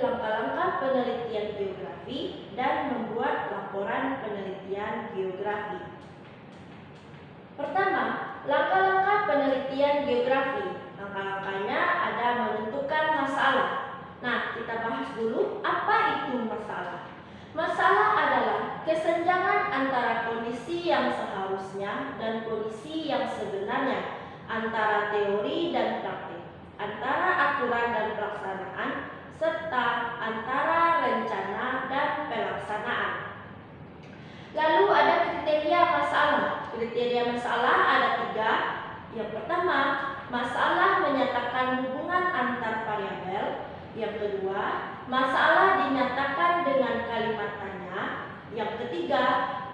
langkah-langkah penelitian geografi dan membuat laporan penelitian geografi. Pertama, langkah-langkah penelitian geografi. Langkah-langkahnya ada menentukan masalah. Nah, kita bahas dulu apa itu masalah. Masalah adalah kesenjangan antara kondisi yang seharusnya dan kondisi yang sebenarnya, antara teori dan praktik, antara aturan dan pelaksanaan, serta antara rencana dan pelaksanaan. Lalu ada kriteria masalah. Kriteria masalah ada 3. Yang pertama, masalah menyatakan hubungan antar variabel. Yang kedua, masalah dinyatakan dengan kalimat tanya. Yang ketiga,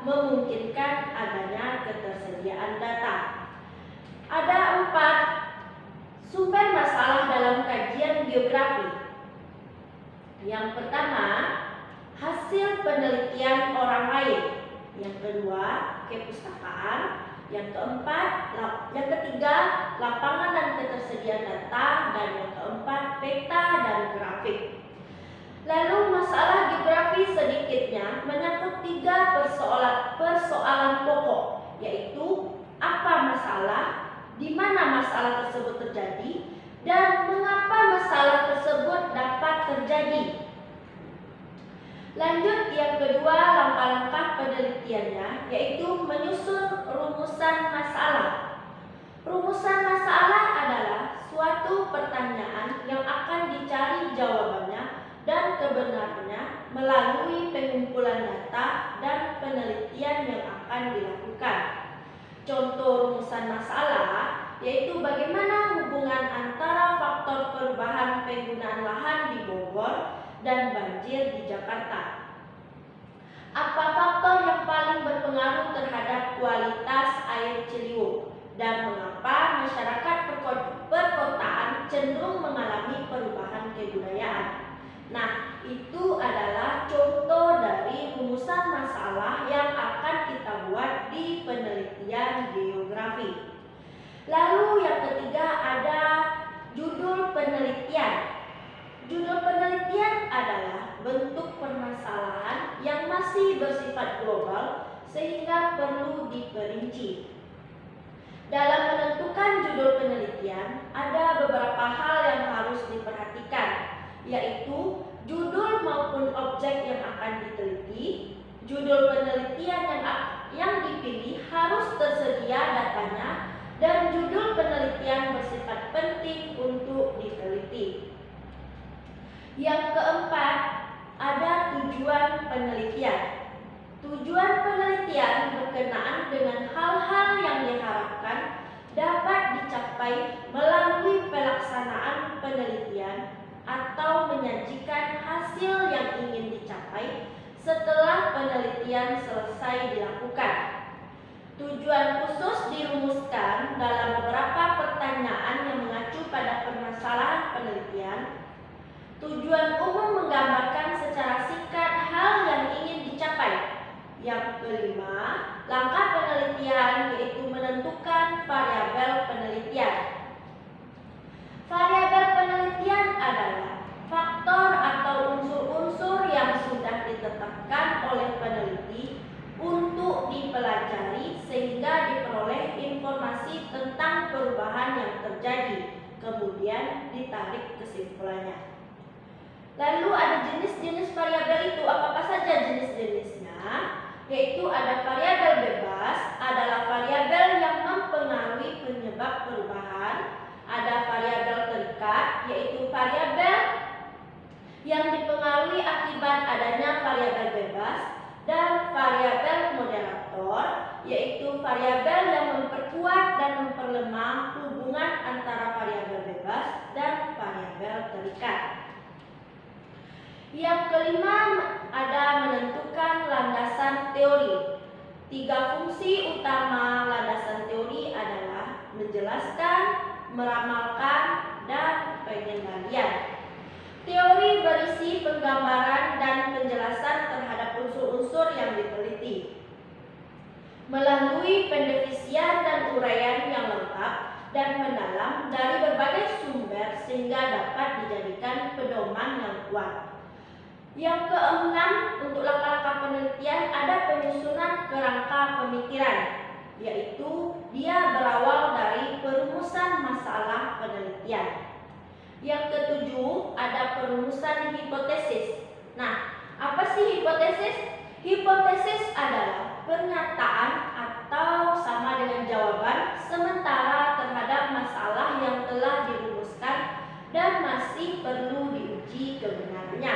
memungkinkan adanya ketersediaan data. Ada 4 sumber masalah dalam kajian geografi. Yang pertama, hasil penelitian orang lain. Yang kedua, kepustakaan. Yang ketiga, lapangan dan ketersediaan data. Dan yang keempat, peta dan grafik. Lalu masalah geografi sedikitnya menyangkut 3 persoalan pokok, yaitu apa masalah, di mana masalah tersebut terjadi, dan mengapa masalah tersebut dapat terjadi. Lanjut, yang kedua, langkah-langkah penelitiannya, yaitu menyusun rumusan masalah. Rumusan masalah adalah suatu pertanyaan yang akan dicari jawabannya dan kebenarannya melalui pengumpulan data dan penelitian yang akan dilakukan. Contoh rumusan masalah yaitu bagaimana hubungan antara faktor perubahan penggunaan lahan di Bogor dan banjir di Jakarta. Apa faktor yang paling berpengaruh terhadap kualitas air Ciliwung dan mengapa masyarakat perkotaan cenderung mengalami perubahan kebudayaan. Nah, itu adalah contoh dari rumusan masalah yang akan kita buat di penelitian geografi. Lalu yang ketiga ada judul penelitian. Judul penelitian adalah bentuk permasalahan yang masih bersifat global sehingga perlu diperinci. Dalam menentukan judul penelitian, ada beberapa hal yang harus diperhatikan, yaitu judul maupun objek yang akan diteliti. Judul penelitian yang dipilih harus tersedia datanya, dan judul penelitian bersifat penting untuk diteliti. Yang keempat, ada tujuan penelitian. Tujuan penelitian berkenaan dengan hal-hal yang diharapkan dapat dicapai melalui pelaksanaan penelitian atau menyajikan hasil yang ingin dicapai setelah penelitian selesai dilakukan. Tujuan khusus dirumuskan dalam beberapa pertanyaan yang mengacu pada permasalahan penelitian. Tujuan umum menggambarkan secara singkat hal yang ingin dicapai. Yang kelima, langkah penelitian yaitu menentukan variabel penelitian. Variabel penelitian adalah faktor atau unsur-unsur yang sudah ditetapkan oleh peneliti untuk dipelajari sehingga diperoleh informasi tentang perubahan yang terjadi, kemudian ditarik kesimpulannya. Lalu ada jenis-jenis variabel itu. Apa saja jenis-jenisnya? Yaitu ada variabel bebas, adalah variabel yang mempengaruhi penyebab perubahan. Ada variabel terikat, yaitu variabel yang dipengaruhi akibat adanya variabel bebas. Dan variabel moderator, yaitu variabel yang memperkuat dan memperlemah hubungan antara variabel bebas dan variabel terikat. Yang kelima ada menentukan landasan teori. 3 fungsi utama landasan teori adalah menjelaskan, meramalkan, dan pengendalian. Teori berisi penggambaran dan penjelasan terhadap unsur-unsur yang diteliti melalui pendefinisian dan uraian yang lengkap dan mendalam dari berbagai sumber sehingga dapat dijadikan pedoman yang kuat. Yang keenam, untuk langkah-langkah penelitian ada penyusunan kerangka pemikiran, yaitu dia berawal dari perumusan masalah penelitian. Yang ketujuh, ada perumusan hipotesis. Nah, apa sih hipotesis? Hipotesis adalah pernyataan atau sama dengan jawaban sementara terhadap masalah yang telah dirumuskan dan masih perlu diuji kebenarannya.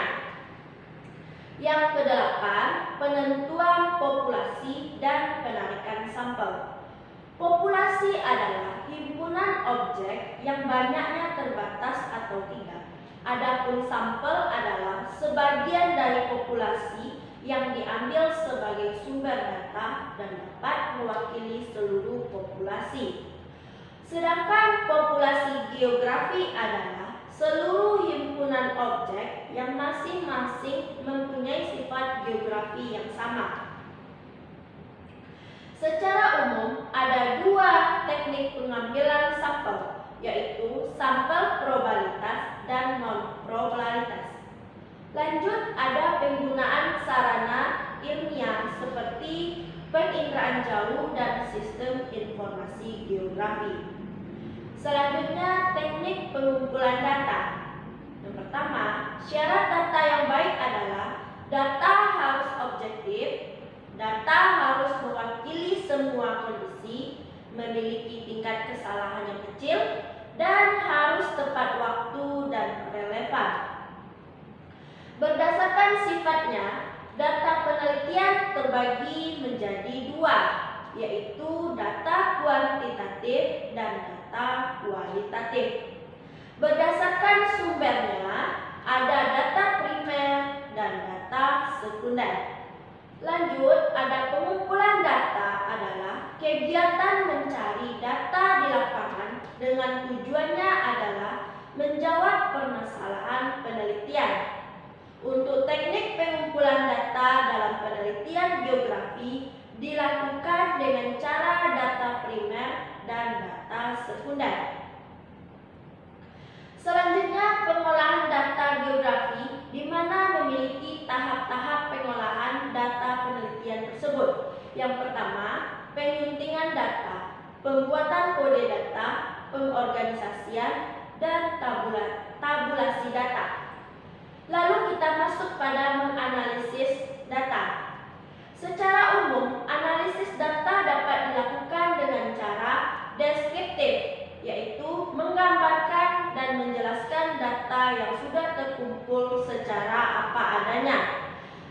Yang kedelapan, penentuan populasi dan penarikan sampel. Populasi adalah himpunan objek yang banyaknya terbatas atau tidak. Adapun sampel adalah sebagian dari populasi yang diambil sebagai sumber data dan dapat mewakili seluruh populasi. Sedangkan populasi geografi adalah seluruh himpunan objek yang masing-masing mempunyai sifat geografi yang sama. Secara umum, ada dua teknik pengambilan sampel, yaitu sampel probabilitas dan non-probabilitas. Lanjut, ada penggunaan sarana ilmiah seperti penginderaan jauh dan sistem informasi geografi. Selanjutnya, teknik pengumpulan data. Yang pertama, syarat data yang baik adalah data harus objektif, data harus mewakili semua kondisi, memiliki tingkat kesalahan yang kecil, dan harus tepat waktu dan relevan. Berdasarkan sifatnya, data penelitian terbagi menjadi dua, yaitu data kuantitatif dan data kualitatif. Berdasarkan sumbernya, ada data primer dan data sekunder. Lanjut, ada pengumpulan data adalah kegiatan mencari data di lapangan dengan tujuannya adalah menjawab permasalahan penelitian. Untuk teknik pengumpulan data dalam penelitian geografi dilakukan dengan cara data primer dan data sekunder. Selanjutnya, pengolahan data geografi di mana memiliki tahap-tahap pengolahan data penelitian tersebut. Yang pertama, penyuntingan data, pembuatan kode data, pengorganisasian, dan tabulasi data. Lalu kita masuk pada menganalisis data. Secara umum, analisis data dapat dilakukan dengan cara deskriptif, yaitu menggambarkan dan menjelaskan data yang sudah terkumpul secara apa adanya.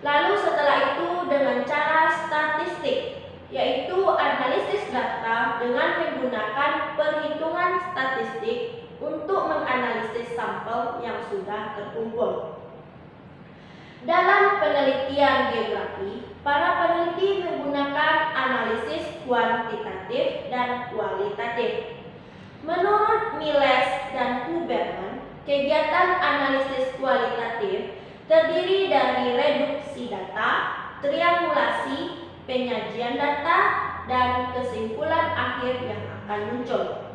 Lalu setelah itu dengan cara statistik, yaitu analisis data dengan menggunakan perhitungan statistik untuk menganalisis sampel yang sudah terkumpul. Dalam penelitian geografi, para peneliti menggunakan analisis kuantitatif dan kualitatif. Menurut Miles dan Huberman, kegiatan analisis kualitatif terdiri dari reduksi data, triangulasi, penyajian data, dan kesimpulan akhir yang akan muncul.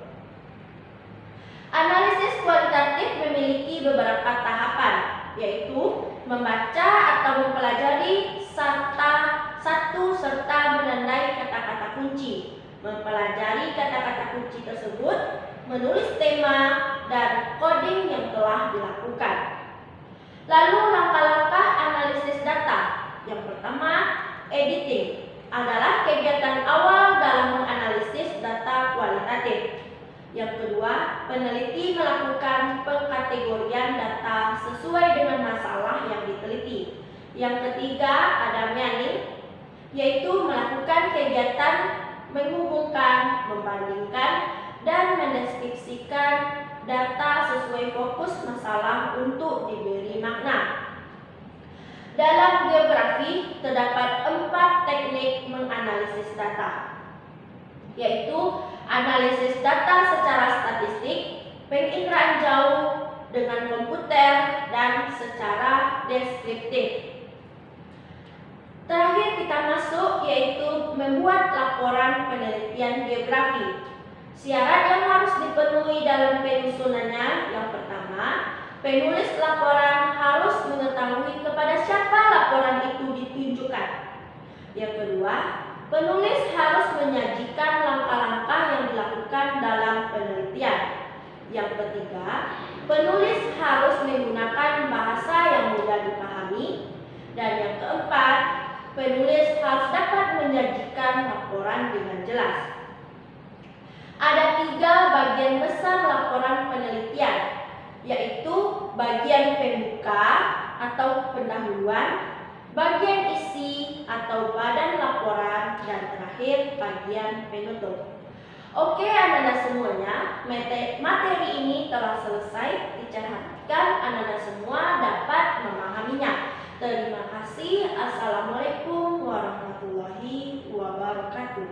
Analisis kualitatif memiliki beberapa tahapan, yaitu membaca atau mempelajari satu serta menandai kata-kata kunci, mempelajari kata-kata kunci tersebut, menulis tema, dan coding yang telah dilakukan. Lalu langkah-langkah analisis data. Yang pertama, editing adalah kegiatan awal dalam menganalisis data kualitatif. Yang kedua, peneliti melakukan pengkategorian data sesuai dengan masalah yang diteliti. Yang ketiga, ada mining, yaitu melakukan kegiatan menghubungkan, membandingkan, dan mendeskripsikan data sesuai fokus masalah untuk diberi makna. Dalam geografi, terdapat 4 teknik menganalisis data, yaitu analisis data secara statistik, penginderaan jauh dengan komputer, dan secara deskriptif. Terakhir kita masuk yaitu membuat laporan penelitian geografi. Syarat yang harus dipenuhi dalam penyusunannya, yang pertama, penulis laporan harus mengetahui kepada Yang kedua, penulis harus menyajikan langkah-langkah yang dilakukan dalam penelitian. Yang ketiga, penulis harus menggunakan bahasa yang mudah dipahami. Dan yang keempat, penulis harus dapat menyajikan laporan dengan jelas. Ada 3 bagian besar laporan penelitian, yaitu bagian pembuka atau pendahuluan, bagian isi atau badan laporan, dan terakhir bagian penutup. Oke anak-anak semuanya, materi ini telah selesai. Teacher harapkan anak-anak semua dapat memahaminya. Terima kasih. Assalamualaikum warahmatullahi wabarakatuh.